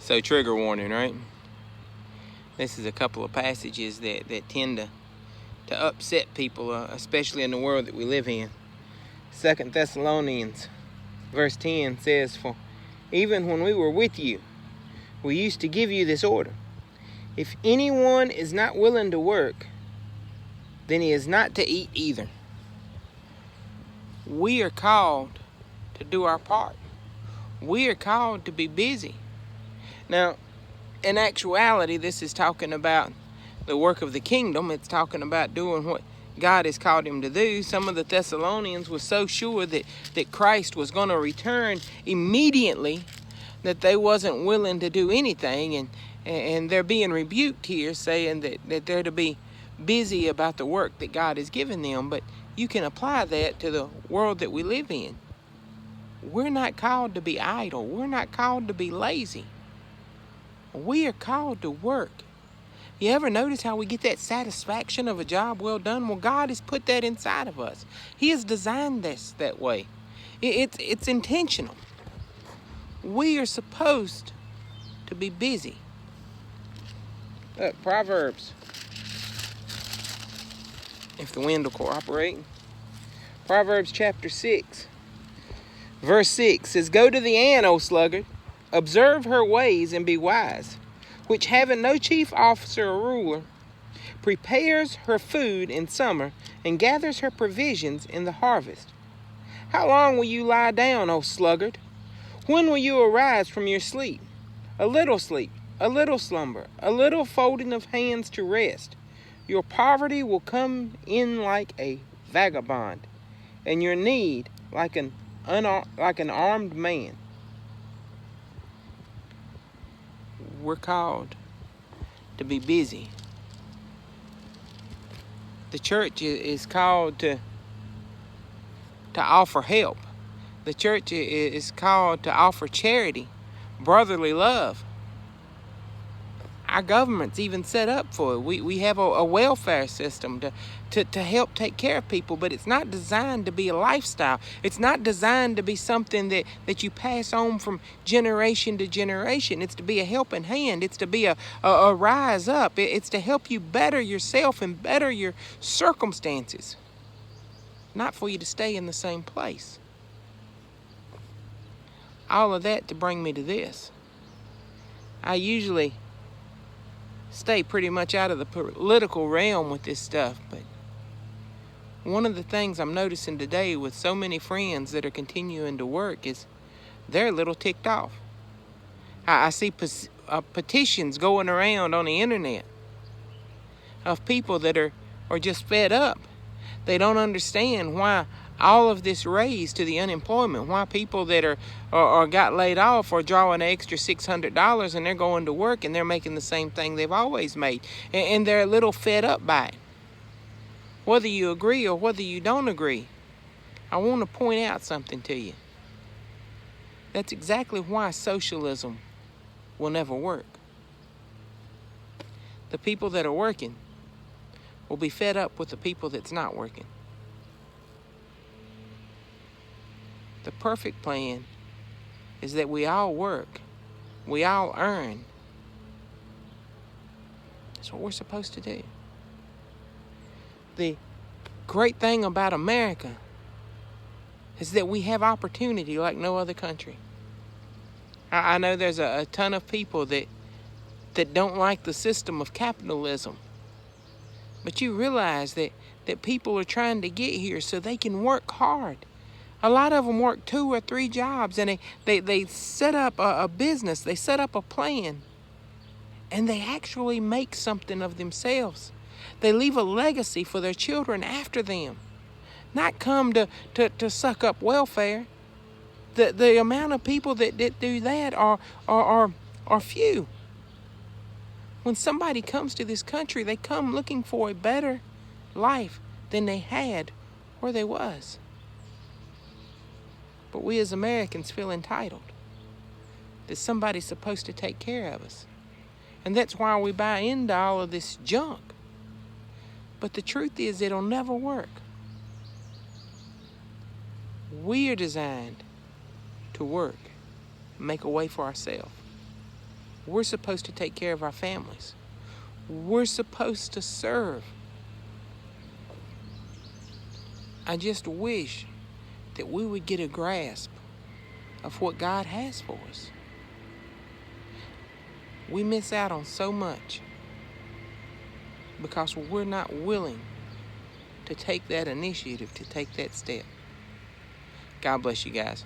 So trigger warning, right? This is a couple of passages that tend to upset people, especially in the world that we live in. 2 Thessalonians verse 10 says, "For even when we were with you, we used to give you this order. If anyone is not willing to work, then he is not to eat either." We are called to do our part. We are called to be busy. Now, in actuality, this is talking about the work of the kingdom. It's talking about doing what God has called him to do. Some of the Thessalonians were so sure that Christ was going to return immediately that they wasn't willing to do anything. And they're being rebuked here, saying that they're to be busy about the work that God has given them. But you can apply that to the world that we live in. We're not called to be idle. We're not called to be lazy. We are called to work. You ever notice how we get that satisfaction of a job well done? Well, God has put that inside of us. He has designed this that way. It's intentional. We are supposed to be busy. Look, Proverbs, if the wind will cooperate. Proverbs chapter 6, verse 6 says, "Go to the ant, O sluggard, observe her ways and be wise, which having no chief officer or ruler, prepares her food in summer and gathers her provisions in the harvest. How long will you lie down, O sluggard? When will you arise from your sleep? A little slumber, a little folding of hands to rest. Your poverty will come in like a vagabond, and your need like an armed man." We're called to be busy. The church is called to offer help. The church is called to offer charity, brotherly love. Our government's even set up for it. We have a welfare system to help take care of people, but it's not designed to be a lifestyle. It's not designed to be something that you pass on from generation to generation. It's to be a helping hand. It's to be a rise up. It's to help you better yourself and better your circumstances, not for you to stay in the same place. All of that to bring me to this. I usually stay pretty much out of the political realm with this stuff, but one of the things I'm noticing today with so many friends that are continuing to work is they're a little ticked off. I see petitions going around on the internet of people that are just fed up. They don't understand why all of this raise to the unemployment, why people that are got laid off are drawing an extra $600 and they're going to work and they're making the same thing they've always made. And they're a little fed up by it. Whether you agree or whether you don't agree, I want to point out something to you. That's exactly why socialism will never work. The people that are working will be fed up with the people that's not working. The perfect plan is that we all work. We all earn. That's what we're supposed to do. The great thing about America is that we have opportunity like no other country. I know there's a ton of people that don't like the system of capitalism. But you realize that people are trying to get here so they can work hard. A lot of them work 2 or 3 jobs, and they set up a business, they set up a plan, and they actually make something of themselves. They leave a legacy for their children after them, not come to suck up welfare. The amount of people that do that are few. When somebody comes to this country, they come looking for a better life than they had where they was. But we as Americans feel entitled that somebody's supposed to take care of us. And that's why we buy into all of this junk. But the truth is, it'll never work. We are designed to work, make a way for ourselves. We're supposed to take care of our families. We're supposed to serve. I just wish that we would get a grasp of what God has for us. We miss out on so much because we're not willing to take that initiative, to take that step. God bless you guys.